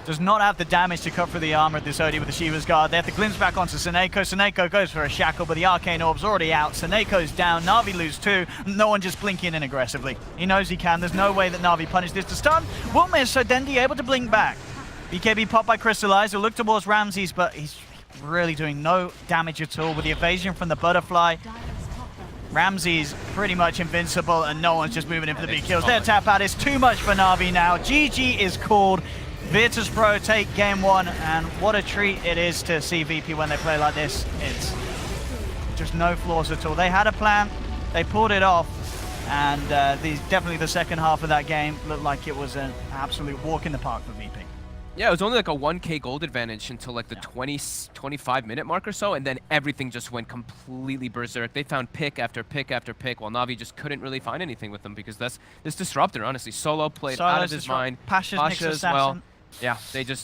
does not have the damage to cut through the armor of this OD with the Shiva's Guard. They have to glimpse back onto Seneko. Seneko goes for a shackle, but the Arcane Orb's already out. Seneko's down, Na'Vi lose 2. No one just blinking in aggressively. He knows he can. There's no way that Na'Vi punished this to stun. Will miss, so Dendi able to blink back. BKB popped by Crystallize. He'll look towards Ramses, but he's really doing no damage at all with the evasion from the Butterfly. Ramses pretty much invincible, and no one's just moving in for the big kills. Their tap out is too much for Na'Vi now. GG is called. Virtus Pro take game 1, and what a treat it is to see VP when they play like this. It's just no flaws at all. They had a plan, they pulled it off, and definitely the second half of that game looked like it was an absolute walk in the park for VP. Yeah, it was only like a 1k gold advantage until like the 25-minute mark or so, and then everything just went completely berserk. They found pick after pick after pick, while Na'Vi just couldn't really find anything with them because this Disruptor, honestly, Solo played out of his mind. Pasha's Mixed as well. Assassin. Yeah, they just